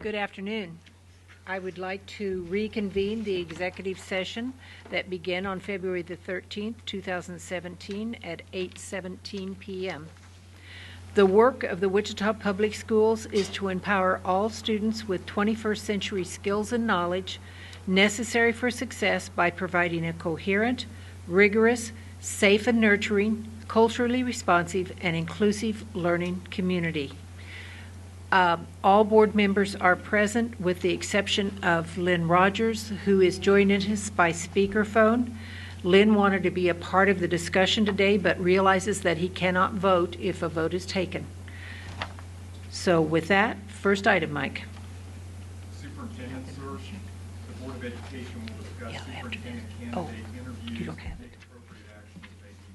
Good afternoon. I would like to reconvene the executive session that began on February the 13th, 2017 at 8:17 p.m. The work of the Wichita Public Schools is to empower all students with 21st century skills and knowledge necessary for success by providing a coherent, rigorous, safe and nurturing, culturally responsive, and inclusive learning community. All board members are present with the exception of Lynn Rogers, who is joining us by speakerphone. Lynn wanted to be a part of the discussion today, but realizes that he cannot vote if a vote is taken. So with that, first item, Mike. Superintendent search. The Board of Education will discuss superintendent candidate interviews you don't and have take appropriate action as may be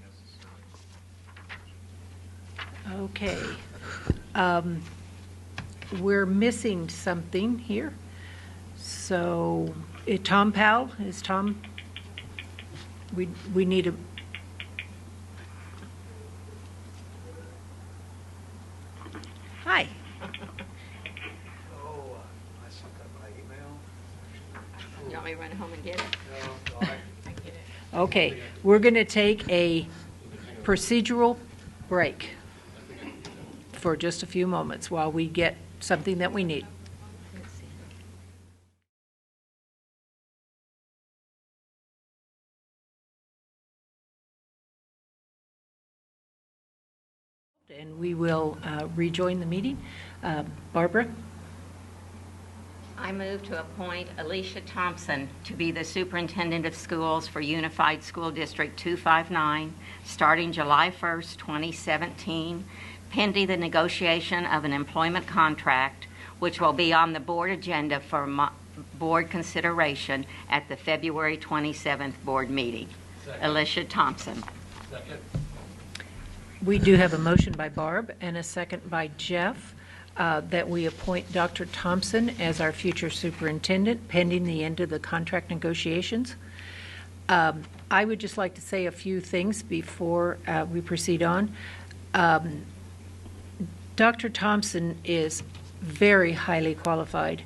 necessary. Okay. We're missing something here. So Tom Powell, is Tom? We need a... Hi. Oh, I sent out my email. You want me to run home and get it? No, I get it. Okay, we're going to take a procedural break for just a few moments while we get something that we need. And we will rejoin the meeting. Barbara? I move to appoint Alicia Thompson to be the Superintendent of Schools for Unified School District 259, starting July 1st, 2017, pending the negotiation of an employment contract, which will be on the board agenda for board consideration at the February 27th board meeting. Second. Alicia Thompson. Second. We do have a motion by Barb and a second by Jeff that we appoint Dr. Thompson as our future superintendent pending the end of the contract negotiations. I would just like to say a few things before we proceed on. Dr. Thompson is very highly qualified,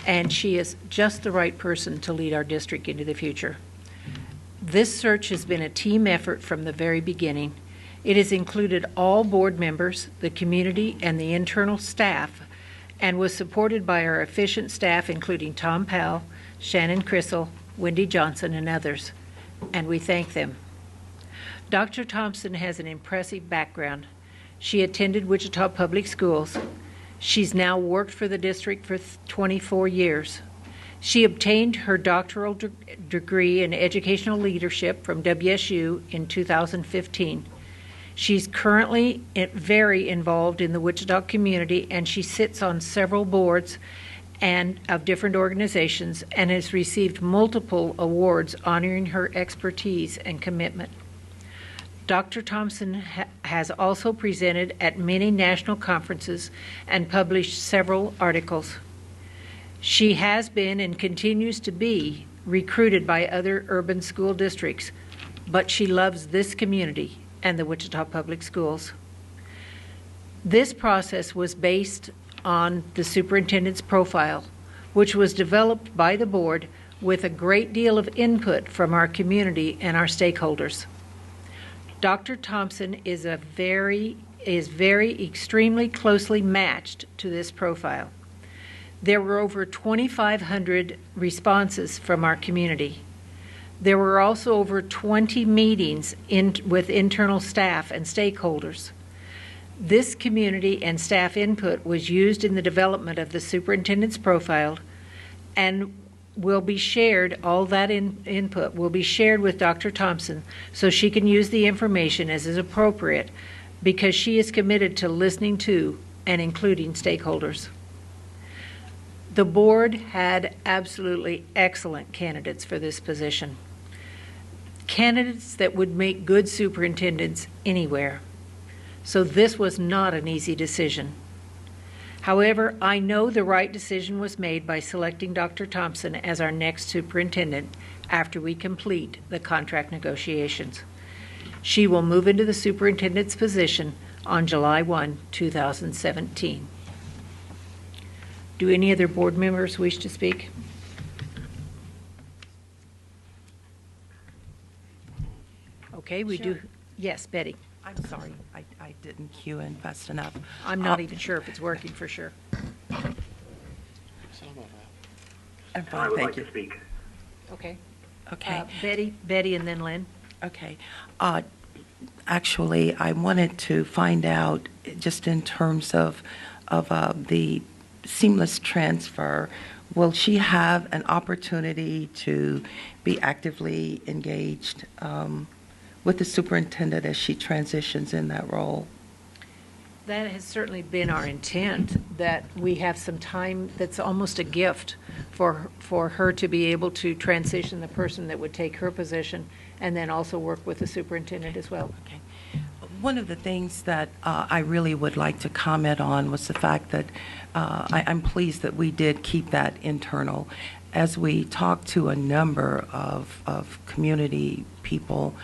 and she is just the right person to lead our district into the future. This search has been a team effort from the very beginning. It has included all board members, the community, and the internal staff, and was supported by our efficient staff, including Tom Powell, Shannon Crissell, Wendy Johnson, and others, and we thank them. Dr. Thompson has an impressive background. She attended Wichita Public Schools. She's now worked for the district for 24 years. She obtained her doctoral degree in educational leadership from WSU in 2015. She's currently very involved in the Wichita community, and she sits on several boards and of different organizations and has received multiple awards honoring her expertise and commitment. Dr. Thompson has also presented at many national conferences and published several articles. She has been and continues to be recruited by other urban school districts, but she loves this community and the Wichita Public Schools. This process was based on the superintendent's profile, which was developed by the board with a great deal of input from our community and our stakeholders. Dr. Thompson is very extremely closely matched to this profile. There were over 2,500 responses from our community. There were also over 20 meetings with internal staff and stakeholders. This community and staff input was used in the development of the superintendent's profile and will be shared, all that input will be shared with Dr. Thompson so she can use the information as is appropriate because she is committed to listening to and including stakeholders. The board had absolutely excellent candidates for this position. Candidates that would make good superintendents anywhere. So this was not an easy decision. However, I know the right decision was made by selecting Dr. Thompson as our next superintendent after we complete the contract negotiations. She will move into the superintendent's position on July 1, 2017. Do any other board members wish to speak? Okay, we do. Yes, Betty. I'm sorry, I didn't cue in fast enough. I'm not even sure if it's working for sure. I'm I fine, would thank like you. to speak. Okay. Okay, Betty, and then Lynn. okay. Actually, I wanted to find out, just in terms of the seamless transfer, will she have an opportunity to be actively engaged with the superintendent as she transitions in that role? That has certainly been our intent, that we have some time that's almost a gift for her to be able to transition the person that would take her position and then also work with the superintendent as well. Okay. One of the things that I really would like to comment on was the fact that I'm pleased that we did keep that internal. As we talked to a number of community people,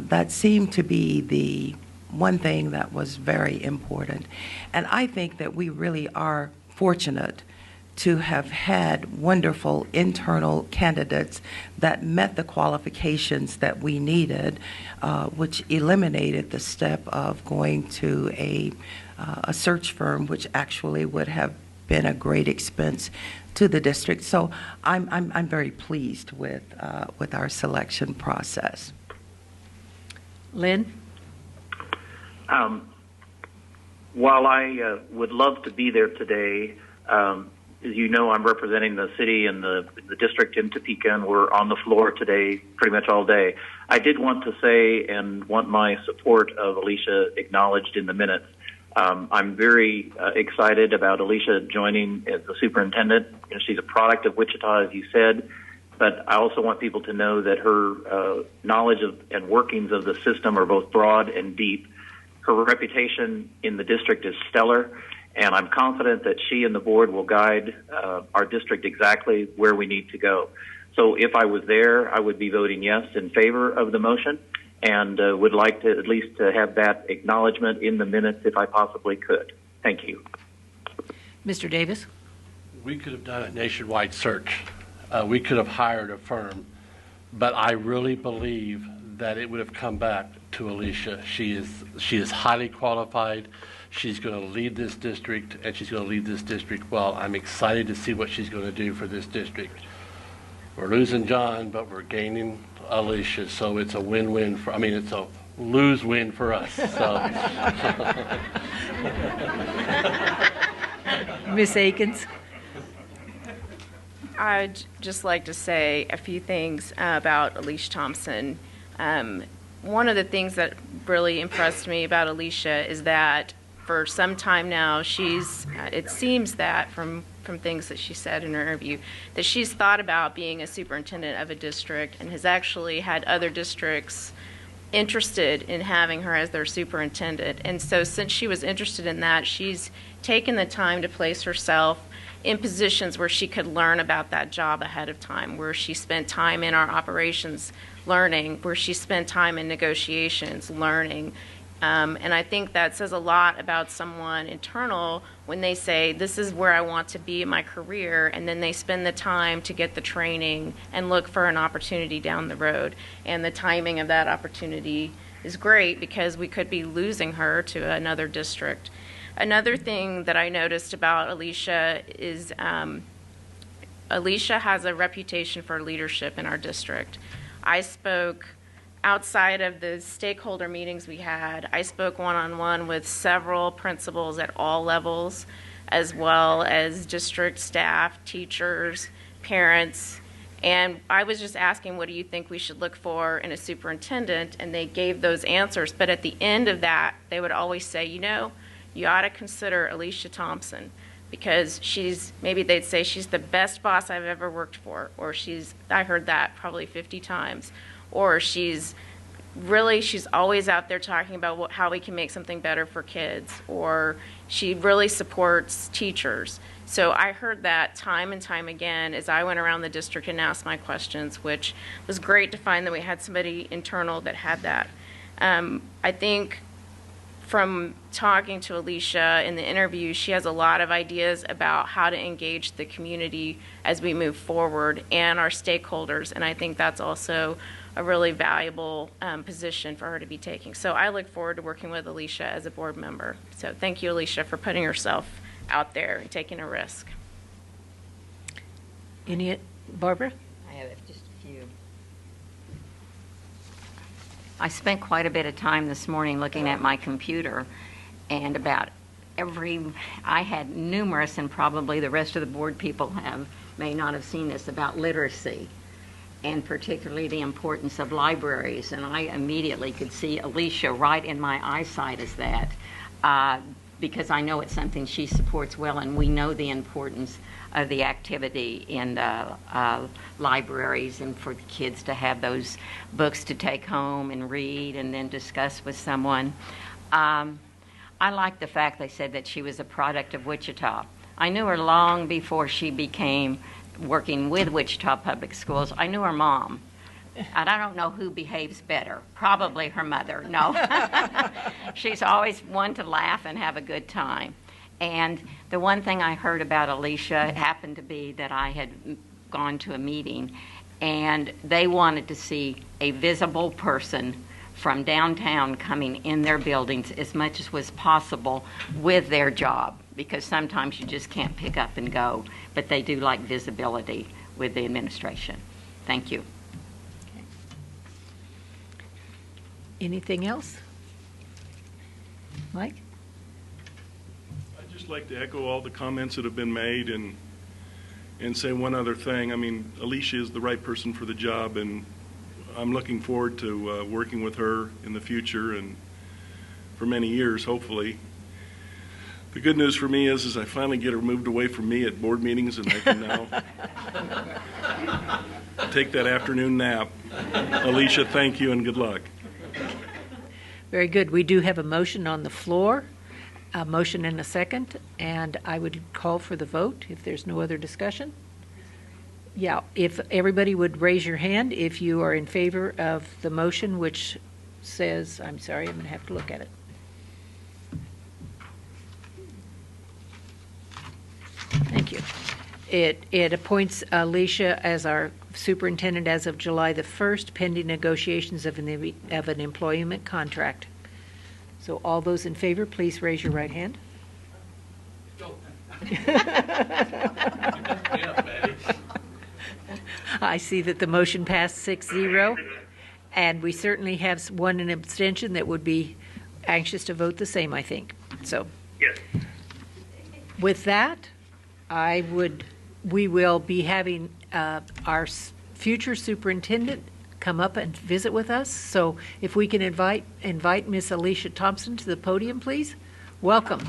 that seemed to be the one thing that was very important. And I think that we really are fortunate to have had wonderful internal candidates that met the qualifications that we needed, which eliminated the step of going to a search firm, which actually would have been a great expense to the district. So I'm very pleased with our selection process. Lynn? While I would love to be there today, as you know, I'm representing the city and the district in Topeka, and we're on the floor today pretty much all day. I did want to say and want my support of Alicia acknowledged in the minutes. I'm very excited about Alicia joining as the superintendent. You know, she's a product of Wichita, as you said, but I also want people to know that her knowledge of and workings of the system are both broad and deep. Her reputation in the district is stellar, and I'm confident that she and the board will guide our district exactly where we need to go. So if I was there, I would be voting yes in favor of the motion, and would like to at least have that acknowledgement in the minutes if I possibly could. Thank you. Mr. Davis? We could have done a nationwide search. We could have hired a firm, but I really believe that it would have come back to Alicia. She is highly qualified. She's going to lead this district, and she's going to lead this district well. I'm excited to see what she's going to do for this district. We're losing John, but we're gaining Alicia, so it's a win-win for, it's a lose-win for us. So. Ms. Akins? I'd just like to say a few things about Alicia Thompson. One of the things that really impressed me about Alicia is that for some time now, it seems that from things that she said in her interview, that she's thought about being a superintendent of a district and has actually had other districts interested in having her as their superintendent. And so since she was interested in that, she's taken the time to place herself in positions where she could learn about that job ahead of time, where she spent time in our operations learning, where she spent time in negotiations learning. And I think that says a lot about someone internal when they say, this is where I want to be in my career, and then they spend the time to get the training and look for an opportunity down the road. And the timing of that opportunity is great because we could be losing her to another district. Another thing that I noticed about Alicia is Alicia has a reputation for leadership in our district. I spoke outside of the stakeholder meetings we had. I spoke one-on-one with several principals at all levels, as well as district staff, teachers, parents, and I was just asking, what do you think we should look for in a superintendent? And they gave those answers, but at the end of that, they would always say, you ought to consider Alicia Thompson, because maybe they'd say she's the best boss I've ever worked for, or I heard that probably 50 times, or she's always out there talking about how we can make something better for kids, or she really supports teachers. So I heard that time and time again as I went around the district and asked my questions, which was great to find that we had somebody internal that had that. I think from talking to Alicia in the interview, she has a lot of ideas about how to engage the community as we move forward and our stakeholders, and I think that's also a really valuable position for her to be taking. So I look forward to working with Alicia as a board member. So thank you, Alicia, for putting yourself out there and taking a risk. Barbara? I have just a few. I spent quite a bit of time this morning looking at my computer, and I had numerous, and probably the rest of the board people may not have seen this, about literacy, and particularly the importance of libraries. And I immediately could see Alicia right in my eyesight as that, because I know it's something she supports well, and we know the importance of the activity in libraries, and for the kids to have those books to take home and read and then discuss with someone. I like the fact they said that she was a product of Wichita. I knew her long before she began working with Wichita Public Schools. I knew her mom. And I don't know who behaves better. Probably her mother. No. She's always one to laugh and have a good time. And the one thing I heard about Alicia happened to be that I had gone to a meeting, and they wanted to see a visible person from downtown coming in their buildings as much as was possible with their job, because sometimes you just can't pick up and go, but they do like visibility with the administration. Thank you. Okay. Anything else? Mike? I'd just like to echo all the comments that have been made and say one other thing. I mean, Alicia is the right person for the job, and I'm looking forward to working with her in the future and for many years, hopefully. The good news for me is I finally get her moved away from me at board meetings, and I can now take that afternoon nap. Alicia, thank you and good luck. Very good. We do have a motion on the floor, a motion and a second, and I would call for the vote if there's no other discussion. Yeah, if everybody would raise your hand if you are in favor of the motion, which says, I'm sorry, I'm going to have to look at it. Thank you. It appoints Alicia as our superintendent as of July the 1st, pending negotiations of an employment contract. So all those in favor, please raise your right hand. I see that the motion passed 6-0, and we certainly have one an abstention that would be anxious to vote the same, I think. So, Yes. with that, we will be having our future superintendent come up and visit with us. So if we can invite Miss Alicia Thompson to the podium, please. Welcome.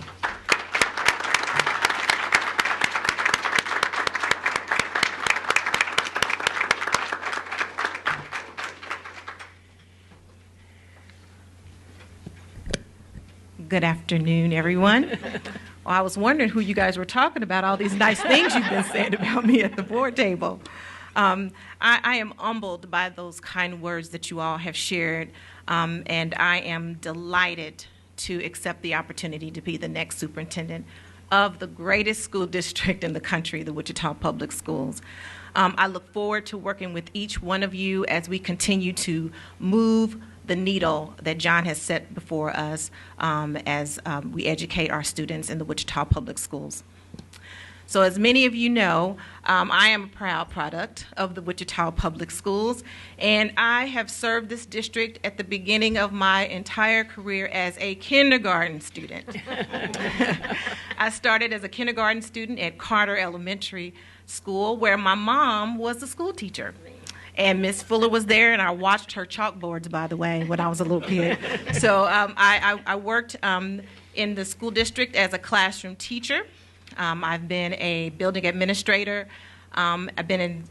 Good afternoon, everyone. Well, I was wondering who you guys were talking about, all these nice things you've been saying about me at the board table. I am humbled by those kind words that you all have shared, and I am delighted to accept the opportunity to be the next superintendent of the greatest school district in the country, the Wichita Public Schools. I look forward to working with each one of you as we continue to move the needle that John has set before us as we educate our students in the Wichita Public Schools. So as many of you know, I am a proud product of the Wichita Public Schools, and I have served this district at the beginning of my entire career as a kindergarten student. I started as a kindergarten student at Carter Elementary School, where my mom was a school teacher. And Miss Fuller was there, and I watched her chalkboards, by the way, when I was a little kid. So I worked in the school district as a classroom teacher. I've been a building administrator. I've been in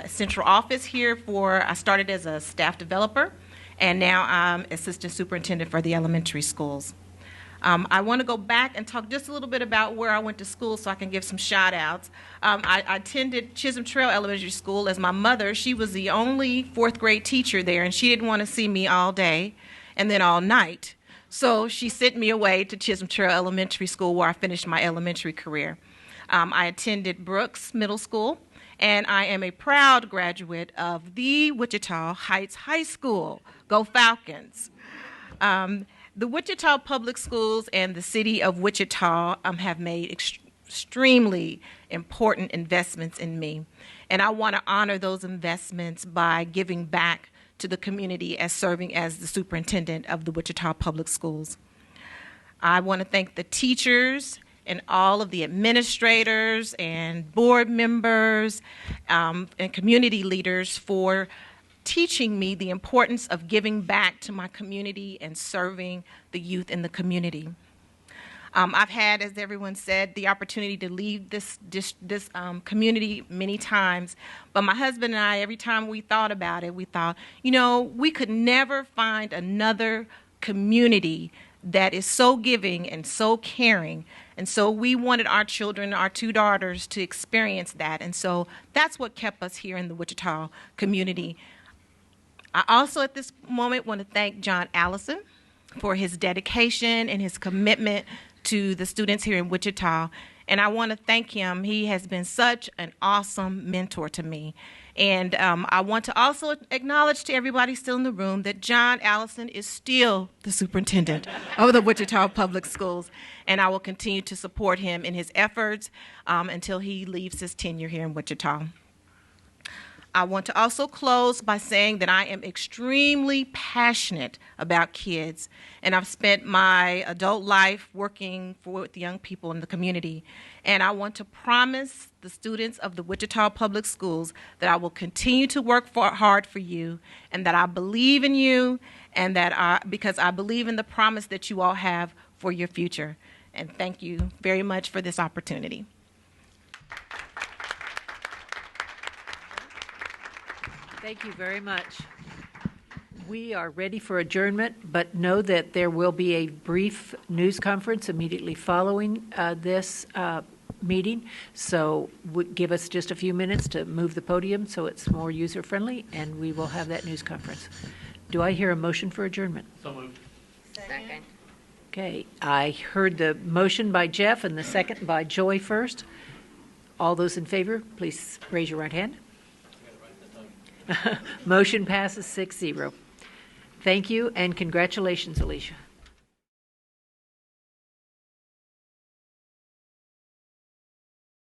central office here I started as a staff developer, and now I'm assistant superintendent for the elementary schools. I want to go back and talk just a little bit about where I went to school so I can give some shout outs. I attended Chisholm Trail Elementary School as my mother. She was the only fourth grade teacher there, and she didn't want to see me all day and then all night. So she sent me away to Chisholm Trail Elementary School, where I finished my elementary career. I attended Brooks Middle School, and I am a proud graduate of the Wichita Heights High School. Go Falcons! The Wichita Public Schools and the City of Wichita have made extremely important investments in me, and I want to honor those investments by giving back to the community as serving as the superintendent of the Wichita Public Schools. I want to thank the teachers and all of the administrators and board members and community leaders for teaching me the importance of giving back to my community and serving the youth in the community. I've had, as everyone said, the opportunity to leave this community many times, but my husband and I, every time we thought about it, we thought, you know, we could never find another community that is so giving and so caring, and so we wanted our children, our two daughters, to experience that, and so that's what kept us here in the Wichita community. I also, at this moment, want to thank John Allison for his dedication and his commitment to the students here in Wichita, and I want to thank him. He has been such an awesome mentor to me. And I want to also acknowledge to everybody still in the room that John Allison is still the superintendent of the Wichita Public Schools, and I will continue to support him in his efforts until he leaves his tenure here in Wichita. I want to also close by saying that I am extremely passionate about kids, and I've spent my adult life working with young people in the community. And I want to promise the students of the Wichita Public Schools that I will continue to work hard for you, and that I believe in you, and that because I believe in the promise that you all have for your future. And thank you very much for this opportunity. Thank you very much. We are ready for adjournment, but know that there will be a brief news conference immediately following this meeting. So give us just a few minutes to move the podium so it's more user-friendly, and we will have that news conference. Do I hear a motion for adjournment? So moved. Second. Okay, I heard the motion by Jeff and the second by Joy first. All those in favor, please raise your right hand. Motion passes 6-0. Thank you, and congratulations, Alicia.